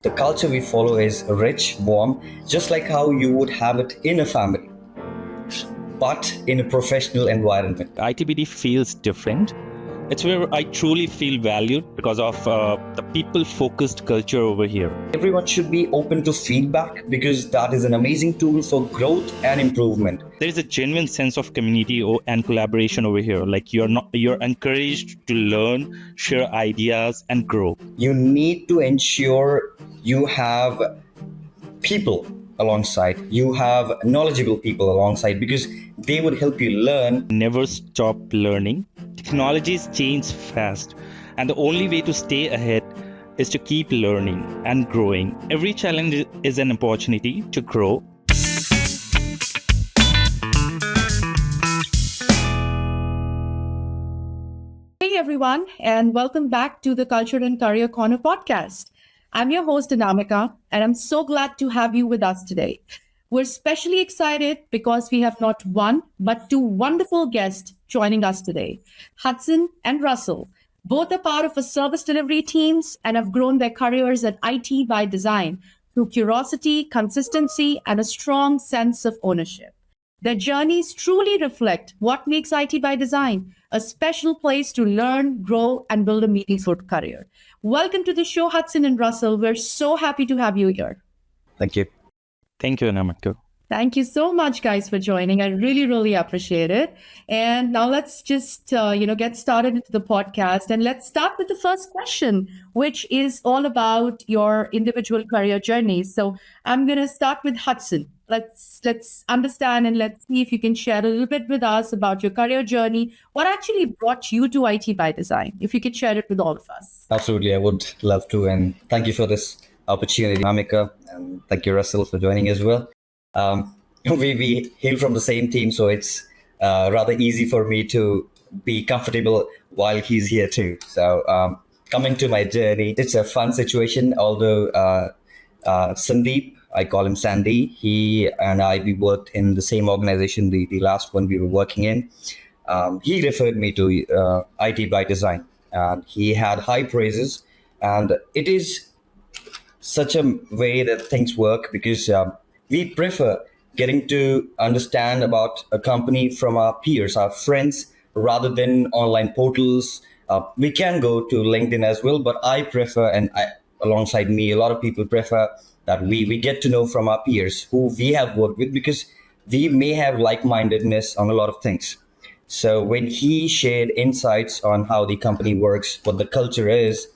The culture we follow is rich, warm, just like how you would have it in a family, but in a professional environment. ITBD feels different. It's where I truly feel valued because of the people-focused culture over here. Everyone should be open to feedback because that is an amazing tool for growth and improvement. There is a genuine sense of community and collaboration over here. Like you're encouraged to learn, share ideas, and grow. You need to ensure you have people alongside, you have knowledgeable people alongside because they would help you learn. Never stop learning. Technologies change fast, and the only way to stay ahead is to keep learning and growing. Every challenge is an opportunity to grow. Hey everyone, and welcome back to the Culture and Career Corner podcast. I'm your host, Anamika, and I'm so glad to have you with us today. We're especially excited because we have not one, but two wonderful guests joining us today. Hudson and Russell. Both are part of a service delivery teams and have grown their careers at IT by design through curiosity, consistency, and a strong sense of ownership. Their journeys truly reflect what makes IT by design a special place to learn, grow, and build a meaningful career. Welcome to the show, Hudson and Russell. We're so happy to have you here. Thank you. Thank you, Anamika. Thank you so much, guys, for joining. I really, really appreciate it. And now let's just, get started into the podcast. And let's start with the first question, which is all about your individual career journeys. So I'm going to start with Hudson. Let's understand and let's see if you can share a little bit with us about your career journey. What actually brought you to IT by design? If you could share it with all of us. Absolutely, I would love to. And thank you for this opportunity, Amika. And thank you, Russell, for joining as well. We hail from the same team, so it's rather easy for me to be comfortable while he's here too. So coming to my journey, it's a fun situation, although Sandeep, I call him Sandy, he and we worked in the same organization, the last one we were working in. He referred me to IT by design, and he had high praises. And it is such a way that things work because we prefer getting to understand about a company from our peers, our friends, rather than online portals. We can go to LinkedIn as well, but I prefer, and alongside me, a lot of people prefer that we get to know from our peers who we have worked with because we may have like-mindedness on a lot of things. So when he shared insights on how the company works, what the culture is,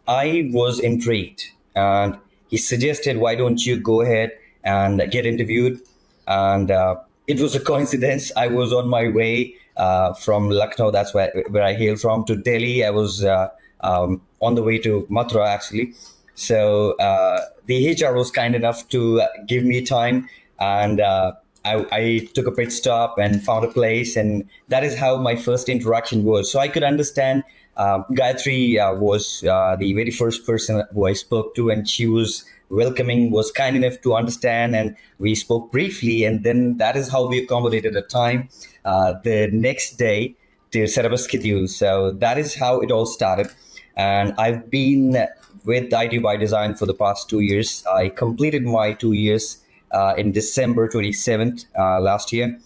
I was intrigued. And he suggested, why don't you go ahead and get interviewed? And it was a coincidence. I was on my way from Lucknow, that's where I hail from, to Delhi. I was on the way to Mathura, actually. So the HR was kind enough to give me time, and I took a pit stop and found a place, and that is how my first interaction was. So I could understand Gayatri was the very first person who I spoke to, and she was welcoming, was kind enough to understand, and we spoke briefly, and then that is how we accommodated a time the next day to set up a schedule. So that is how it all started. And I've been with IT by Design for the past 2 years. I completed my 2 years in December 27th last year.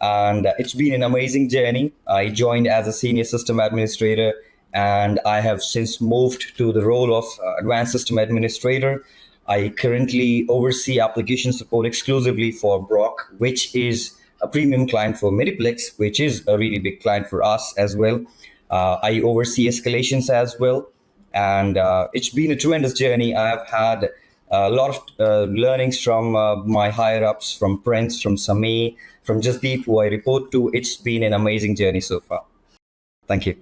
And it's been an amazing journey. I joined as a senior system administrator, and I have since moved to the role of advanced system administrator. I currently oversee application support exclusively for Brock, which is a premium client for Mediplex, which is a really big client for us as well. I oversee escalations as well. And it's been a tremendous journey. I've had a lot of learnings from my higher ups, from Prince, from Sami, from Jasdeep, who I report to. It's been an amazing journey so far. Thank you.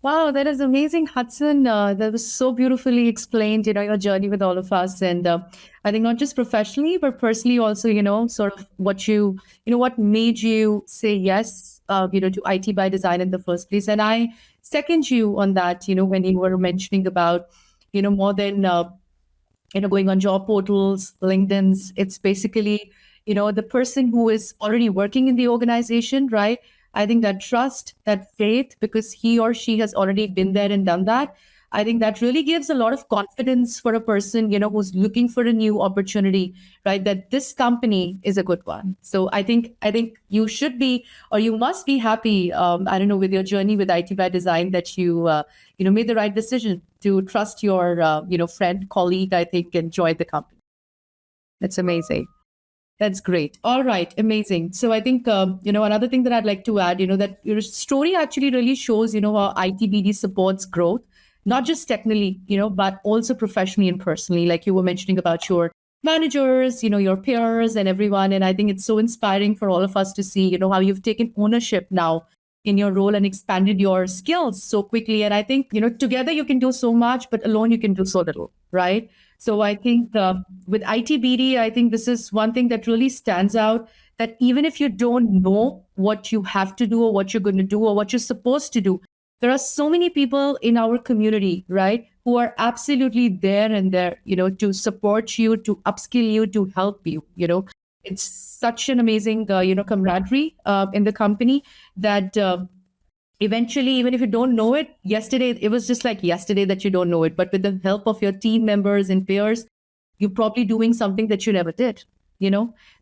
Wow, that is amazing, Hudson. That was so beautifully explained, your journey with all of us. And I think not just professionally, but personally also, sort of what made you say yes, to IT by design in the first place. And I second you on that, when you were mentioning about, more than, going on job portals, LinkedIn's, it's basically, the person who is already working in the organization, right? I think that trust, that faith, because he or she has already been there and done that. I think that really gives a lot of confidence for a person, who's looking for a new opportunity, right? That this company is a good one. So I think you should be, or you must be happy. I don't know, with your journey with IT by Design, that you made the right decision to trust your, friend, colleague, I think, and join the company. That's amazing. That's great. All right, amazing. So I think another thing that I'd like to add, that your story actually really shows, how ITBD supports growth, not just technically, but also professionally and personally. Like you were mentioning about your managers, your peers, and everyone. And I think it's so inspiring for all of us to see, how you've taken ownership now in your role and expanded your skills so quickly. And I think, together you can do so much, but alone you can do so little, right? So I think with ITBD, I think this is one thing that really stands out, that even if you don't know what you have to do or what you're going to do or what you're supposed to do, there are so many people in our community, right, who are absolutely there and there, to support you, to upskill you, to help you. It's such an amazing, camaraderie in the company that eventually, even if you don't know it, yesterday, it was just like yesterday that you don't know it. But with the help of your team members and peers, you're probably doing something that you never did,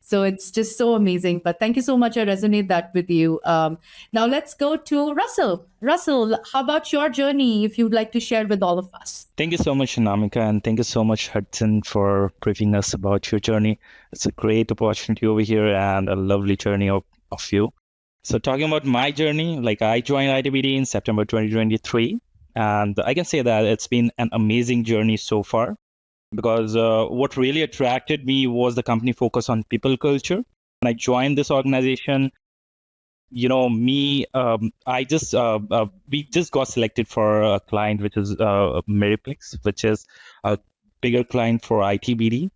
So it's just so amazing. But thank you so much. I resonate that with you. Now let's go to Russell. Russell, how about your journey, if you'd like to share with all of us? Thank you so much, Anamika, and thank you so much, Hudson, for briefing us about your journey. It's a great opportunity over here and a lovely journey of you. So talking about my journey, like I joined ITBD in September 2023, and I can say that it's been an amazing journey so far, because what really attracted me was the company focus on people culture. When I joined this organization, I just we just got selected for a client, which is Miriplex, which is a bigger client for ITBD.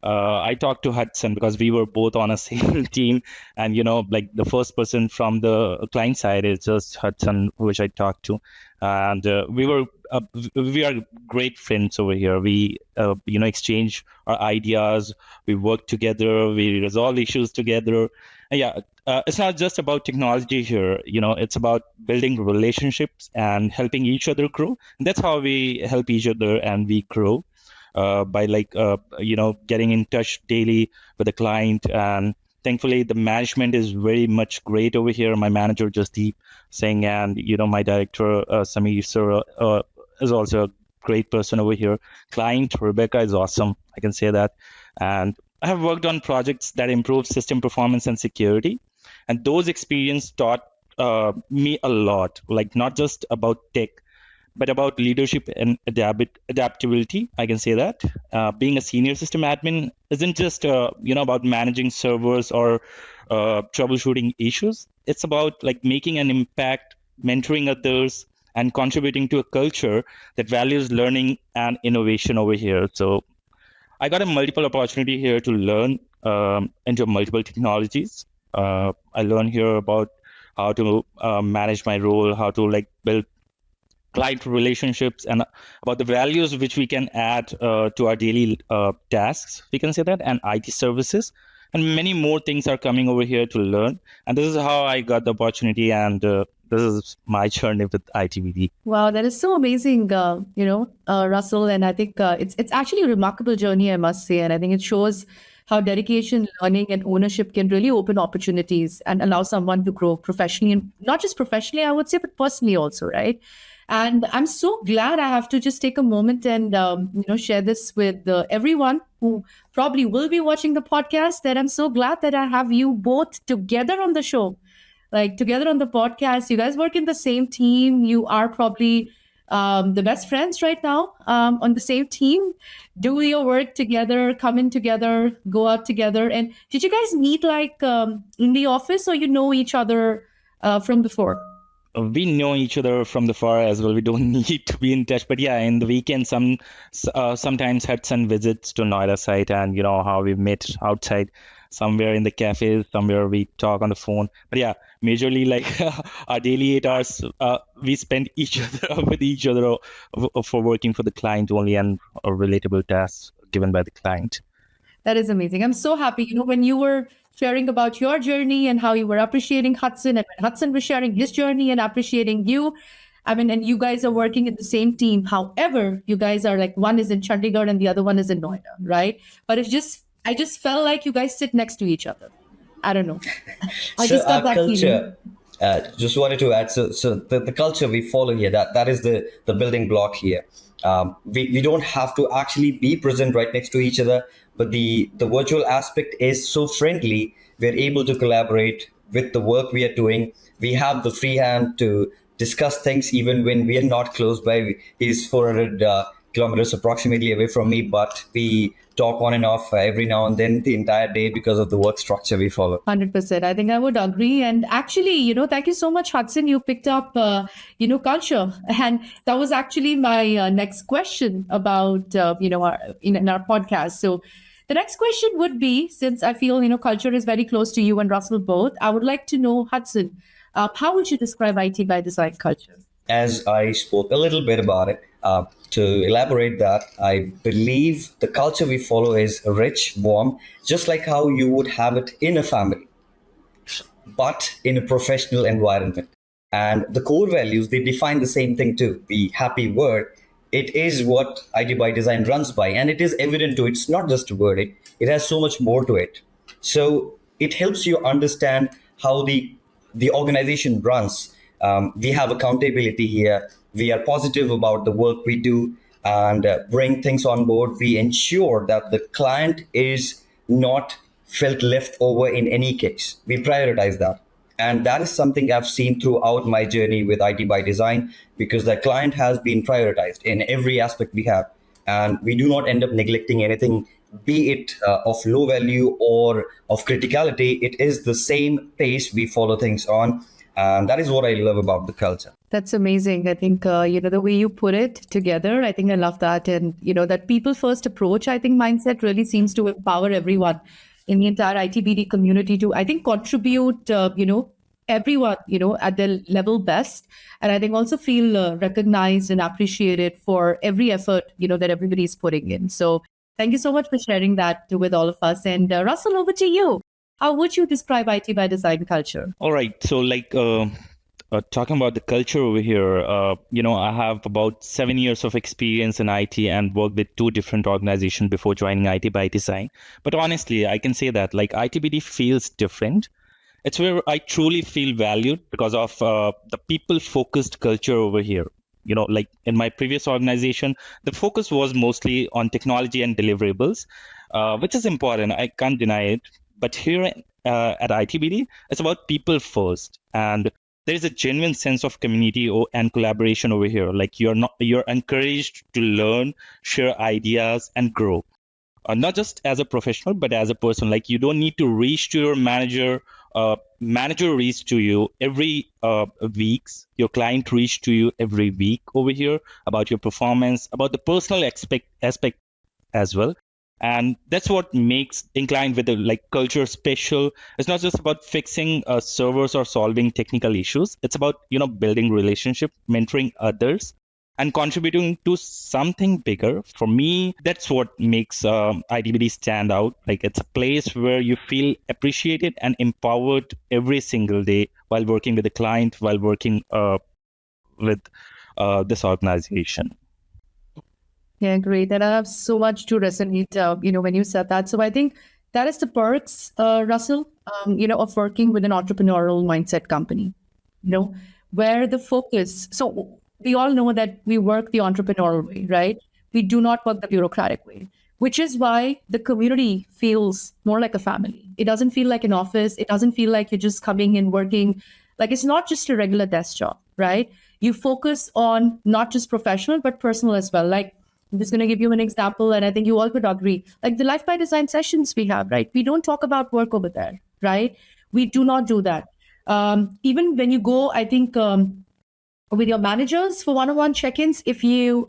I talked to Hudson because we were both on a same team, and like the first person from the client side is just Hudson, which I talked to, and we are great friends over here. We exchange our ideas, we work together, we resolve issues together. And yeah, it's not just about technology here. It's about building relationships and helping each other grow. And that's how we help each other and we grow. By getting in touch daily with the client. And thankfully, the management is very much great over here. My manager, Jasdeep Singh, and, my director, Sameer Sir, is also a great person over here. Client, Rebecca, is awesome. I can say that. And I have worked on projects that improve system performance and security. And those experiences taught me a lot, like not just about tech, but about leadership and adaptability. I can say that being a senior system admin isn't just about managing servers or troubleshooting issues. It's about like making an impact, mentoring others, and contributing to a culture that values learning and innovation over here. So I got a multiple opportunity here to learn into multiple technologies. I learned here about how to manage my role, how to build client relationships, and about the values which we can add to our daily tasks, we can say that, and IT services. And many more things are coming over here to learn. And this is how I got the opportunity, and this is my journey with ITBD. Wow, that is so amazing, Russell. And I think it's actually a remarkable journey, I must say. And I think it shows how dedication, learning, and ownership can really open opportunities and allow someone to grow professionally, and not just professionally, I would say, but personally also, right? And I'm so glad I have to just take a moment and, share this with everyone who probably will be watching the podcast, that I'm so glad that I have you both together on the show, like together on the podcast. You guys work in the same team. You are probably the best friends right now on the same team. Do your work together, come in together, go out together. And did you guys meet in the office, or you know each other from before? We know each other from the far as well. We don't need to be in touch. But yeah, in the weekend, sometimes Hudson visits to Noida site, and how we met outside, somewhere in the cafes, somewhere we talk on the phone. But yeah, majorly our daily 8 hours, we spend with each other for working for the client only, and relatable tasks given by the client. That is amazing. I'm so happy. When you were sharing about your journey and how you were appreciating Hudson, and when Hudson was sharing his journey and appreciating you, I mean, and you guys are working in the same team. However, you guys are like, one is in Chandigarh and the other one is in Noida, right? But I just felt like you guys sit next to each other. I don't know. I So just got our that feeling. culture, just wanted to add. So the culture we follow here, that is the building block here. We don't have to actually be present right next to each other, but the virtual aspect is so friendly. We're able to collaborate with the work we are doing. We have the free hand to discuss things even when we are not close by. He's 400 kilometers approximately away from me, but we talk on and off every now and then the entire day because of the work structure we follow. 100%. I think I would agree. And actually, thank you so much, Hudson. You picked up, culture. And that was actually my next question about, in our podcast. So the next question would be, since I feel, culture is very close to you and Russell both, I would like to know, Hudson, how would you describe IT by design culture? As I spoke a little bit about it, to elaborate that, I believe the culture we follow is rich, warm, just like how you would have it in a family, but in a professional environment. And the core values, they define the same thing too. The happy word, it is what ID by Design runs by. And it is evident to it's not just a word, it has so much more to it. So it helps you understand how the organization runs. We have accountability here. We are positive about the work we do and bring things on board. We ensure that the client is not felt left over in any case. We prioritize that. And that is something I've seen throughout my journey with IT by Design because the client has been prioritized in every aspect we have. And we do not end up neglecting anything, be it of low value or of criticality. It is the same pace we follow things on. And that is what I love about the culture. That's amazing. I think, the way you put it together, I think I love that. And, that people first approach, I think mindset really seems to empower everyone in the entire ITBD community to, I think, contribute, everyone, at their level best. And I think also feel recognized and appreciated for every effort, that everybody is putting in. So thank you so much for sharing that with all of us. And Russell, over to you. How would you describe IT by design culture? All right. So, talking about the culture over here, I have about 7 years of experience in IT and worked with two different organizations before joining IT by Design. But honestly, I can say that ITBD feels different. It's where I truly feel valued because of the people-focused culture over here. In my previous organization, the focus was mostly on technology and deliverables, which is important. I can't deny it. But here at ITBD, it's about people first. And there is a genuine sense of community and collaboration over here. You're encouraged to learn, share ideas, and grow. Not just as a professional, but as a person. You don't need to reach to your manager. Manager reach to you every weeks. Your client reach to you every week over here about your performance, about the personal aspect as well. And that's what makes inclined with the culture special. It's not just about fixing servers or solving technical issues. It's about building relationship, mentoring others, and contributing to something bigger. For me, that's what makes ITBD stand out. It's a place where you feel appreciated and empowered every single day while working with a client, while working with this organization. Yeah, great. And I have so much to resonate, when you said that. So I think that is the perks, Russell, of working with an entrepreneurial mindset company, where the focus. So we all know that we work the entrepreneurial way, right? We do not work the bureaucratic way, which is why the community feels more like a family. It doesn't feel like an office. It doesn't feel like you're just coming and working. It's not just a regular desk job, right? You focus on not just professional, but personal as well. I'm just going to give you an example, and I think you all could agree. The Life by Design sessions we have, right? We don't talk about work over there, right? We do not do that. Even when you go, I think, with your managers for one-on-one check-ins,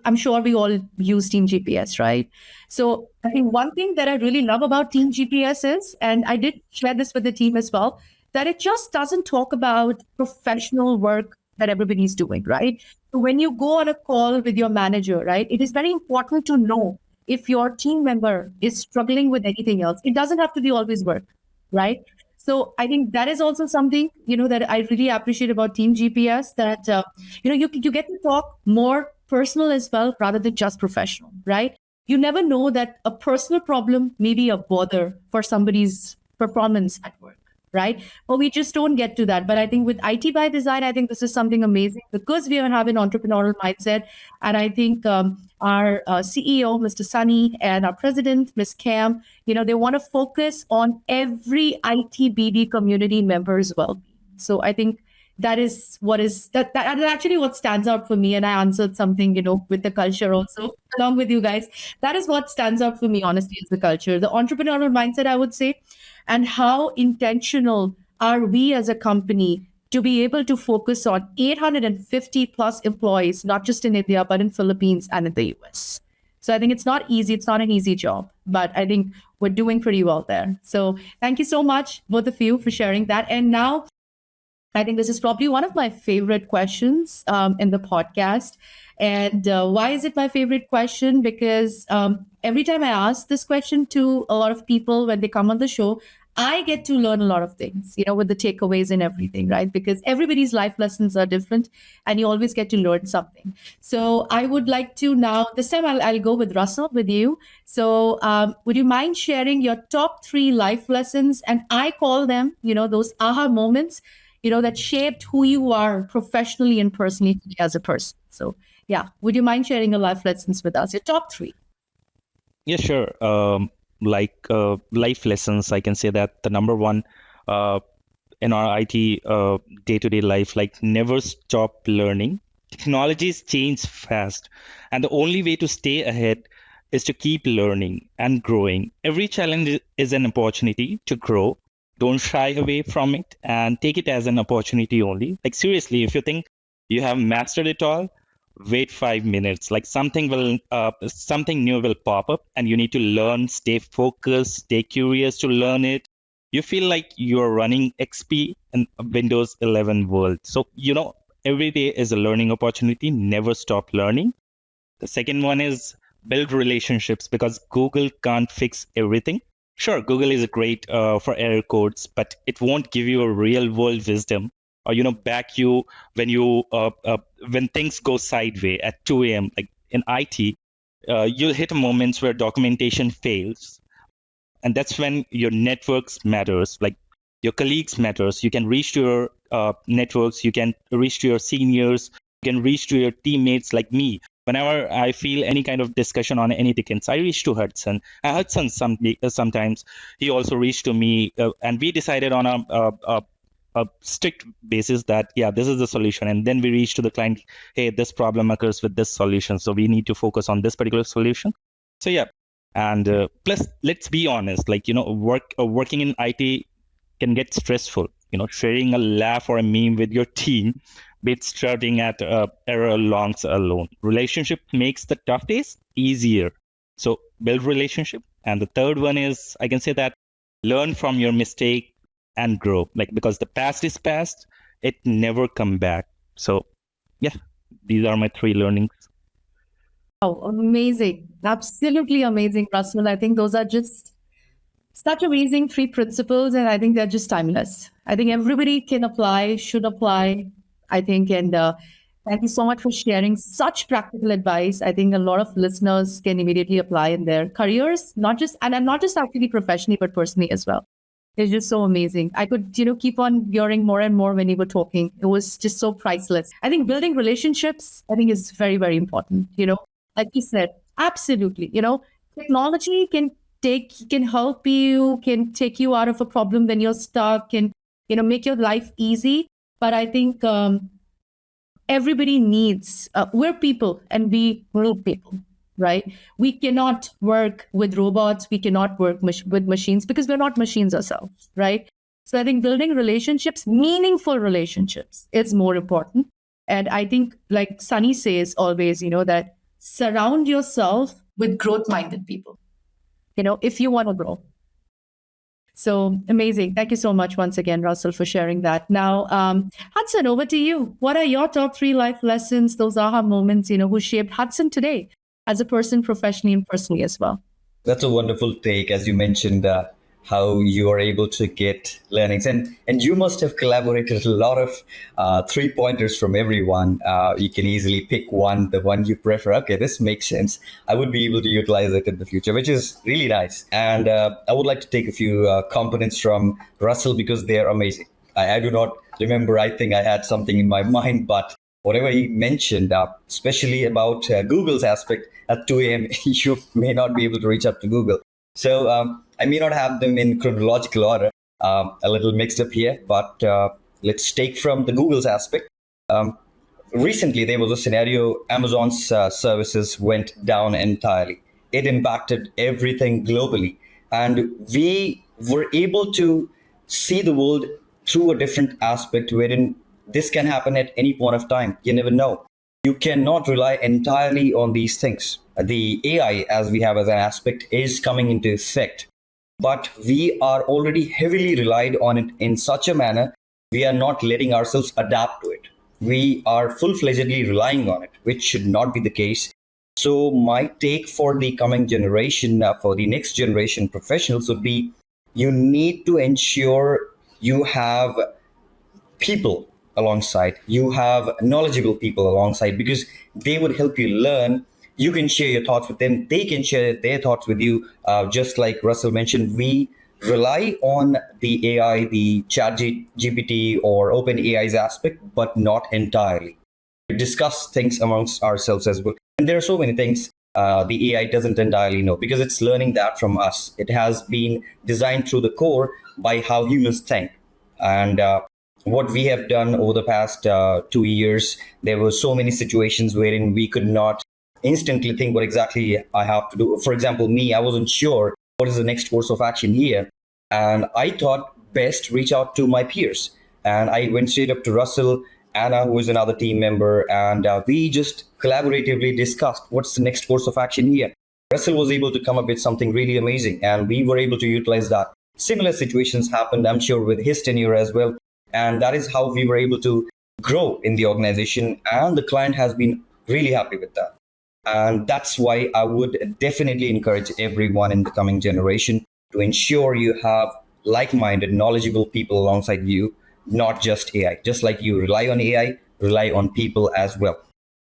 I'm sure we all use Team GPS, right? So I think one thing that I really love about Team GPS is, and I did share this with the team as well, that it just doesn't talk about professional work that everybody's doing, right? So when you go on a call with your manager, right, it is very important to know if your team member is struggling with anything else. It doesn't have to be always work, right? So I think that is also something, that I really appreciate about Team GPS, that, you get to talk more personal as well rather than just professional, right? You never know that a personal problem may be a bother for somebody's performance at work, right? But we just don't get to that. But I think with IT by design, I think this is something amazing because we have an entrepreneurial mindset. And I think our CEO, Mr. Sunny, and our president, Ms. Cam, they want to focus on every ITBD community member's well-being. So I think that is that is actually what stands out for me. And I answered something, with the culture also, along with you guys. That is what stands out for me, honestly, is the culture, the entrepreneurial mindset, I would say, and how intentional are we as a company to be able to focus on 850 plus employees, not just in India, but in Philippines and in the US. So I think it's not easy. It's not an easy job, but I think we're doing pretty well there. So thank you so much, both of you, for sharing that. And now I think this is probably one of my favorite questions in the podcast. And why is it my favorite question? Because every time I ask this question to a lot of people when they come on the show, I get to learn a lot of things, with the takeaways and everything, right? Because everybody's life lessons are different and you always get to learn something. So I would like to now, this time I'll go with Russell, with you. So would you mind sharing your top 3 life lessons? And I call them, those aha moments, that shaped who you are professionally and personally as a person. So yeah, would you mind sharing your life lessons with us, your top 3? Yeah, sure. Life lessons, I can say that the number one in our IT day-to-day life, like never stop learning. Technologies change fast, and the only way to stay ahead is to keep learning and growing. Every challenge is an opportunity to grow. Don't shy away from it and take it as an opportunity only. Like seriously, if you think you have mastered it all, wait 5 minutes. Like something new will pop up and you need to learn, stay focused, stay curious to learn it. You feel like you're running XP in a Windows 11 world. So, every day is a learning opportunity. Never stop learning. The second one is build relationships, because Google can't fix everything. Sure, Google is great for error codes, but it won't give you a real world wisdom or, back you when things go sideways at 2 a.m. Like in IT, you'll hit moments where documentation fails. And that's when your networks matters, like your colleagues matters. You can reach to your networks, you can reach to your seniors, you can reach to your teammates like me. Whenever I feel any kind of discussion on any tickets, I reach to Hudson. Hudson sometimes he also reached to me, and we decided on a strict basis that this is the solution, and then we reach to the client, hey, this problem occurs with this solution, so we need to focus on this particular solution. So and plus, let's be honest, like working in IT can get stressful. Sharing a laugh or a meme with your team beats starting at error logs alone. Relationship makes the tough days easier. So build relationship. And the third one is, I can say that learn from your mistake and grow. Like, because the past is past, it never come back. So these are my 3 learnings. Oh, amazing. Absolutely amazing, Russell. I think those are just such amazing 3 principles, and I think they're just timeless. I think everybody can apply, should apply, I think. And thank you so much for sharing such practical advice. I think a lot of listeners can immediately apply in their careers, not just actually professionally, but personally as well. It's just so amazing. I could, keep on hearing more and more when you were talking. It was just so priceless. I think building relationships, I think, is very, very important. Like you said, absolutely. Technology can help you, can take you out of a problem when you're stuck, can, make your life easy. But I think everybody needs, we're people and we need people, right? We cannot work with robots. We cannot work with machines because we're not machines ourselves, right? So I think building relationships, meaningful relationships, is more important. And I think, like Sunny says always, that surround yourself with growth-minded people, if you want to grow. So amazing. Thank you so much once again, Russell, for sharing that. Now, Hudson, over to you. What are your top 3 life lessons, those aha moments, who shaped Hudson today as a person, professionally and personally as well? That's a wonderful take. As you mentioned, how you are able to get learnings. And you must have collaborated a lot of three pointers from everyone. You can easily pick one, the one you prefer. Okay, this makes sense. I would be able to utilize it in the future, which is really nice. And I would like to take a few components from Russell because they are amazing. I do not remember. I think I had something in my mind, but whatever he mentioned, especially about Google's aspect at 2 a.m., you may not be able to reach out to Google. So I may not have them in chronological order, a little mixed up here, but let's take from the Google's aspect. Um, Recently, there was a scenario Amazon's services went down entirely. It impacted everything globally. And we were able to see the world through a different aspect wherein this can happen at any point of time. You never know. You cannot rely entirely on these things. The AI, as we have as an aspect, is coming into effect, but we are already heavily relied on it in such a manner we are not letting ourselves adapt to it. We are full-fledgedly relying on it, which should not be the case. So my take for the coming generation, for the next generation professionals would be, you need to ensure you have people alongside, you have knowledgeable people alongside, because they would help you learn. You can share your thoughts with them, they can share their thoughts with you. Just like Russell mentioned, we rely on the AI, the chat GPT or open AI's aspect, but not entirely. We discuss things amongst ourselves as well, and there are so many things the AI doesn't entirely know because it's learning that from us. It has been designed through the core by how humans think. And what we have done over the past 2 years, there were so many situations wherein we could not instantly think what exactly I have to do. For example, me, I wasn't sure what is the next course of action here. And I thought best reach out to my peers. And I went straight up to Russell, Anna, who is another team member, and we just collaboratively discussed what's the next course of action here. Russell was able to come up with something really amazing, and we were able to utilize that. Similar situations happened, I'm sure, with his tenure as well. And that is how we were able to grow in the organization. And the client has been really happy with that. And that's why I would definitely encourage everyone in the coming generation to ensure you have like-minded, knowledgeable people alongside you, not just AI. Just like you rely on AI, rely on people as well.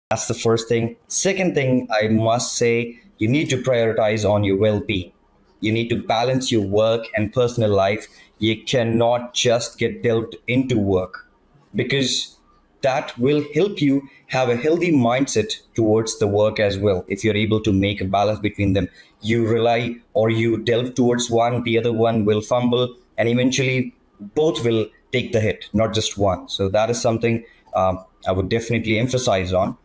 That's the first thing. Second thing, I must say, you need to prioritize on your well-being. You need to balance your work and personal life. You cannot just get delved into work, because that will help you have a healthy mindset towards the work as well. If you're able to make a balance between them, you rely or you delve towards one, the other one will fumble, and eventually both will take the hit, not just one. So that is something I would definitely emphasize on.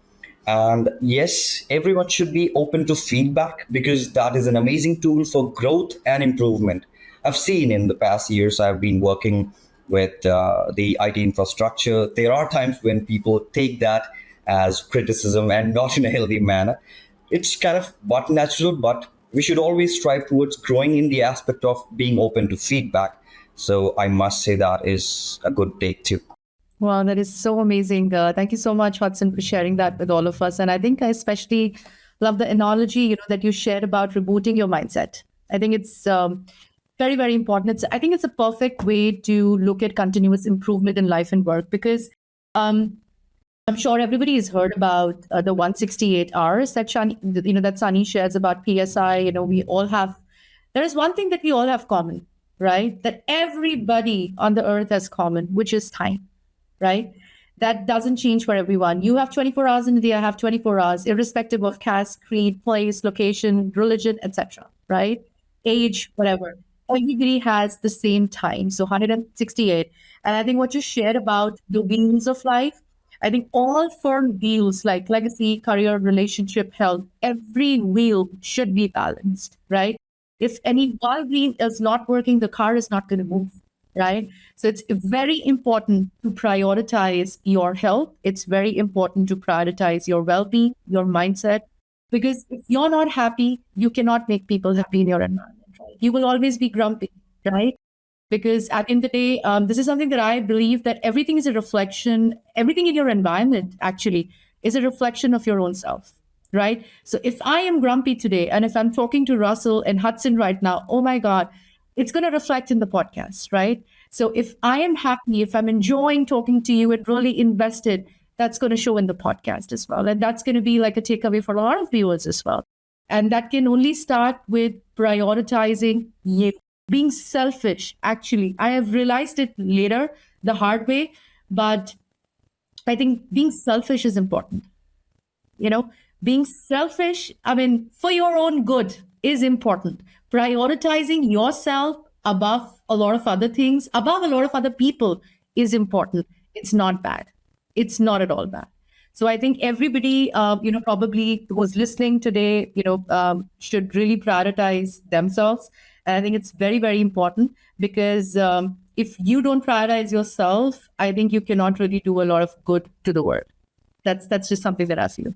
And yes, everyone should be open to feedback because that is an amazing tool for growth and improvement. I've seen in the past years, I've been working with the IT infrastructure. There are times when people take that as criticism and not in a healthy manner. It's kind of but natural, but we should always strive towards growing in the aspect of being open to feedback. So I must say that is a good take too. Wow, that is so amazing. Thank you so much, Hudson, for sharing that with all of us. And I think I especially love the analogy, that you shared about rebooting your mindset. I think it's very, very important. I think it's a perfect way to look at continuous improvement in life and work, because I'm sure everybody has heard about the 168 hours that that Sunny shares about PSI. We all have. There is one thing that we all have common, right? That everybody on the earth has common, which is time, right? That doesn't change for everyone. You have 24 hours in a day, I have 24 hours, irrespective of caste, creed, place, location, religion, etc., right? Age, whatever. Everybody has the same time. So 168. And I think what you shared about the wheels of life, I think all four wheels like legacy, career, relationship, health, every wheel should be balanced, right? If any one wheel is not working, the car is not going to move, right? So it's very important to prioritize your health. It's very important to prioritize your well-being, your mindset, because if you're not happy, you cannot make people happy in your environment. Right? You will always be grumpy, right? Because at the end of the day, this is something that I believe that everything is a reflection, everything in your environment actually is a reflection of your own self, right? So if I am grumpy today, and if I'm talking to Russell and Hudson right now, oh my God, it's going to reflect in the podcast, right? So if I am happy, if I'm enjoying talking to you and really invested, that's going to show in the podcast as well. And that's going to be like a takeaway for a lot of viewers as well. And that can only start with prioritizing you. Being selfish, actually. I have realized it later, the hard way, but I think being selfish is important. You know, being selfish, I mean, for your own good is important. Prioritizing yourself above a lot of other things, above a lot of other people is important. It's not bad. It's not at all bad. So I think everybody, probably who's listening today, should really prioritize themselves. And I think it's very, very important because if you don't prioritize yourself, I think you cannot really do a lot of good to the world. That's just something that I feel.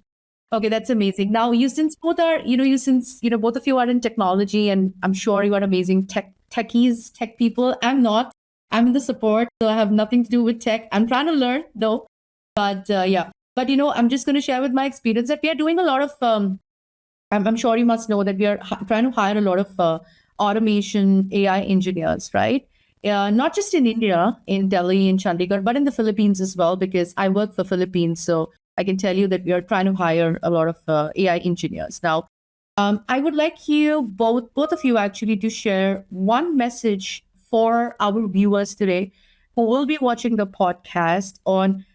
Okay, that's amazing. Now, both of you are in technology, and I'm sure you are amazing tech people. I'm not. I'm in the support, so I have nothing to do with tech. I'm trying to learn though, but yeah. But I'm just going to share with my experience that we are doing a lot of. I'm sure you must know that we are trying to hire a lot of automation AI engineers, right? Not just in India, in Delhi, in Chandigarh, but in the Philippines as well, because I work for Philippines, so I can tell you that we are trying to hire a lot of AI engineers. Now, I would like you, both of you actually, to share one message for our viewers today who will be watching the podcast on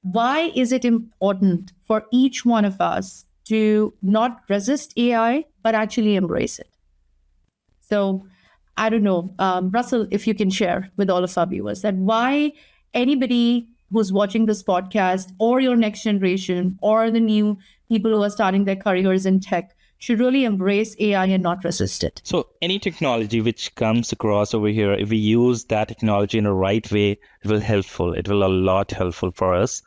why is it important for each one of us to not resist AI, but actually embrace it. So I don't know, Russell, if you can share with all of our viewers that why anybody who's watching this podcast or your next generation or the new people who are starting their careers in tech should really embrace AI and not resist it. So any technology which comes across over here, if we use that technology in a right way, it will helpful. It will a lot helpful for us.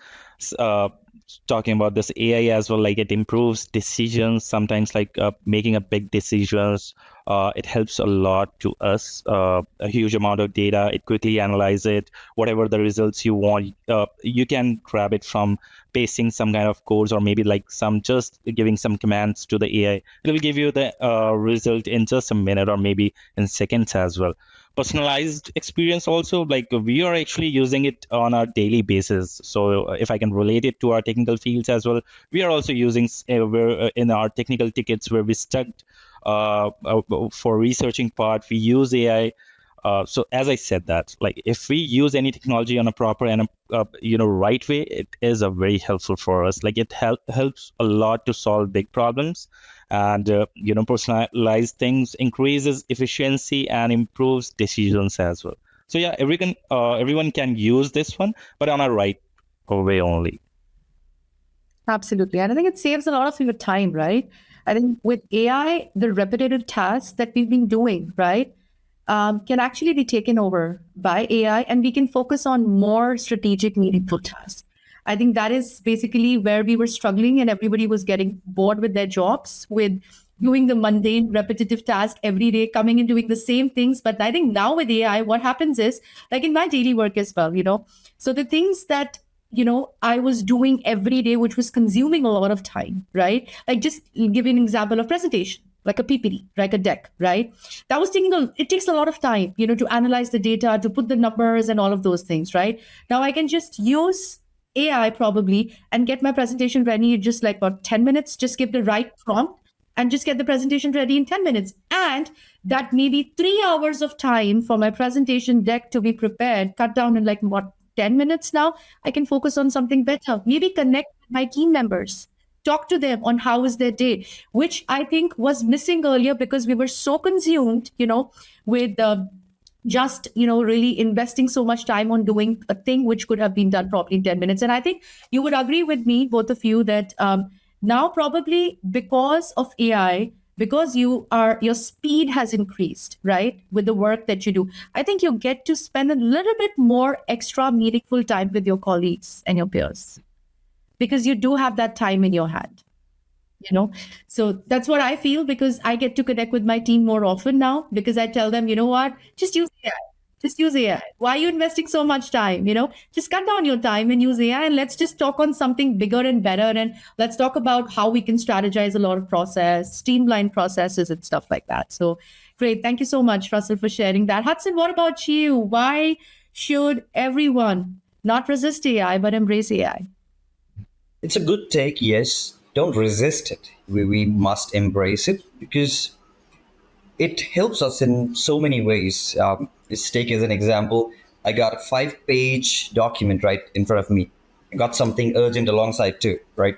Talking about this AI as well, like it improves decisions, sometimes like making a big decisions. It helps a lot to us, a huge amount of data. It quickly analyze it, whatever the results you want. You can grab it from pasting some kind of codes or maybe like some just giving some commands to the AI. It will give you the result in just a minute or maybe in seconds as well. Personalized experience also, like we are actually using it on a daily basis. So if I can relate it to our technical fields as well, we are also using in our technical tickets where we studied for researching part, we use AI. So as I said that, like if we use any technology on a proper and right way, it is a very helpful for us. Like it helps a lot to solve big problems, and personalized things increases efficiency and improves decisions as well. So yeah, everyone can use this one, but on a right way only. Absolutely. And I think it saves a lot of your time, right? I think with AI, the repetitive tasks that we've been doing, right, can actually be taken over by AI, and we can focus on more strategic, meaningful tasks. I think that is basically where we were struggling, and everybody was getting bored with their jobs, with doing the mundane, repetitive task every day, coming and doing the same things. But I think now with AI, what happens is, like in my daily work as well, so the things that I was doing every day, which was consuming a lot of time, right? Like just give you an example of presentation, like a PPT, like a deck, right? That was it takes a lot of time, to analyze the data, to put the numbers and all of those things, right? Now I can just use AI probably and get my presentation ready in just like about 10 minutes, just give the right prompt and just get the presentation ready in 10 minutes. And that maybe 3 hours of time for my presentation deck to be prepared, cut down in like 10 minutes now. I can focus on something better, maybe connect with my team members, talk to them on how is their day, which I think was missing earlier because we were so consumed, with just, really investing so much time on doing a thing which could have been done probably in 10 minutes. And I think you would agree with me, both of you, that now probably because of AI, because your speed has increased, right, with the work that you do, I think you get to spend a little bit more extra meaningful time with your colleagues and your peers because you do have that time in your hand, so that's what I feel, because I get to connect with my team more often now, because I tell them, what, just use AI. Just use AI. Why are you investing so much time? Just cut down your time and use AI, and let's just talk on something bigger and better. And let's talk about how we can strategize a lot of streamline processes and stuff like that. So Great. Thank you so much, Russell, for sharing that. Hudson, what about you? Why should everyone not resist AI, but embrace AI? It's a good take, yes. Don't resist it. We must embrace it because it helps us in so many ways. Let's take as an example. I got a 5 page document right in front of me. I got something urgent alongside too, right?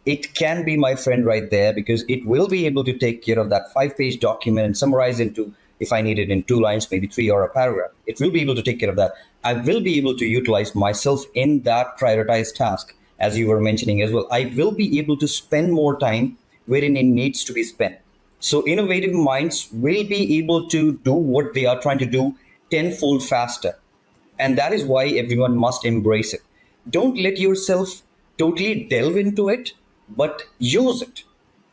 It can be my friend right there because it will be able to take care of that 5 page document and summarize into, if I need it in 2 lines, maybe three or a paragraph. It will be able to take care of that. I will be able to utilize myself in that prioritized task, as you were mentioning as well. I will be able to spend more time wherein it needs to be spent. So innovative minds will be able to do what they are trying to do tenfold faster. And that is why everyone must embrace it. Don't let yourself totally delve into it, but use it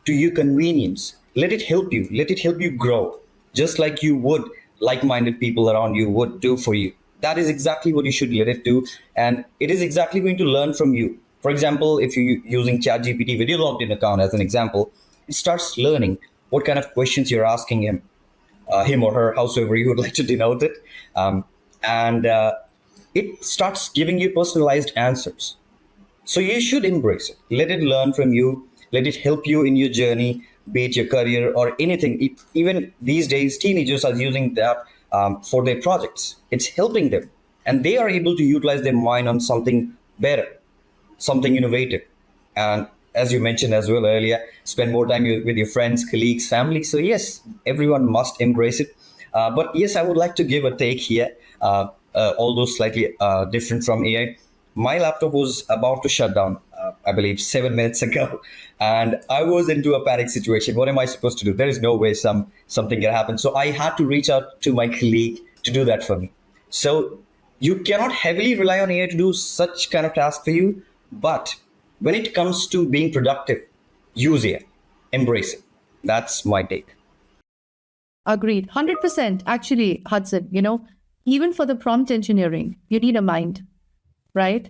to your convenience. Let it help you. Let it help you grow, just like you would like-minded people around you would do for you. That is exactly what you should let it do, and it is exactly going to learn from you. For example, if you're using ChatGPT video logged in account as an example, it starts learning what kind of questions you're asking him or her, howsoever you would like to denote it, and it starts giving you personalized answers. So you should embrace it. Let it learn from you. Let it help you in your journey, be it your career or anything. Even these days, teenagers are using that for their projects. It's helping them, and they are able to utilize their mind on something better, something innovative. And as you mentioned as well earlier, spend more time with your friends, colleagues, family. So yes, everyone must embrace it. But yes, I would like to give a take here, although slightly different from AI. My laptop was about to shut down, I believe 7 minutes ago, and I was into a panic situation. What am I supposed to do? There is no way something can happen. So I had to reach out to my colleague to do that for me. So you cannot heavily rely on AI to do such kind of task for you, but when it comes to being productive, use AI, embrace it. That's my take. Agreed. 100%. Actually, Hudson, even for the prompt engineering, you need a mind, right?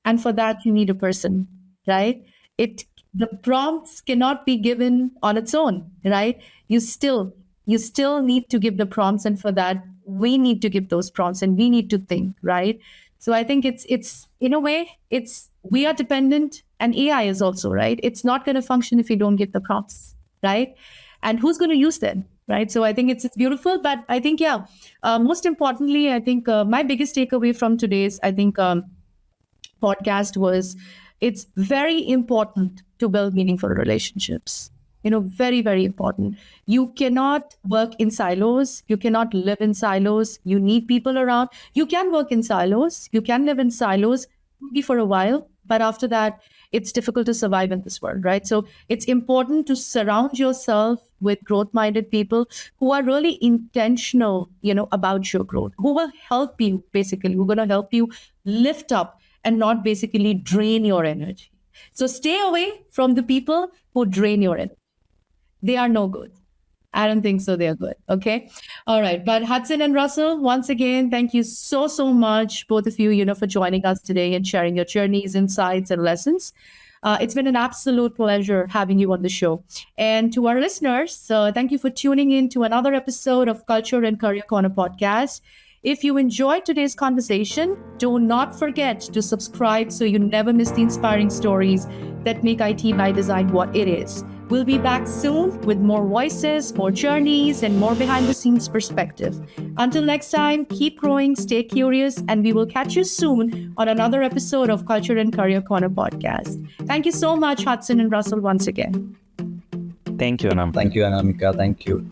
And for that, you need a person, right? The prompts cannot be given on its own, right? You still need to give the prompts, and for that, we need to give those prompts, and we need to think, right? So I think it's in a way, it's we are dependent, and AI is also, right? It's not going to function if you don't give the prompts, right? And who's going to use them, right? So I think it's beautiful, but I think most importantly, I think my biggest takeaway from today's podcast was it's very important to build meaningful relationships. Very, very important. You cannot work in silos. You cannot live in silos. You need people around. You can work in silos. You can live in silos maybe for a while, but after that, it's difficult to survive in this world, right? So it's important to surround yourself with growth-minded people who are really intentional, about your growth, who will help you, basically, who are going to help you lift up and not basically drain your energy. So stay away from the people who drain your energy. They are no good. I don't think so. They're good. Okay. All right. But Hudson and Russell, once again, thank you so, so much, both of you, for joining us today and sharing your journeys, insights, and lessons. It's been an absolute pleasure having you on the show. And to our listeners, thank you for tuning in to another episode of Culture and Career Corner podcast. If you enjoyed today's conversation, do not forget to subscribe so you never miss the inspiring stories that make IT by Design what it is. We'll be back soon with more voices, more journeys, and more behind-the-scenes perspective. Until next time, keep growing, stay curious, and we will catch you soon on another episode of Culture and Career Corner podcast. Thank you so much, Hudson and Russell, once again. Thank you, Anam. Thank you, Anamika. Thank you.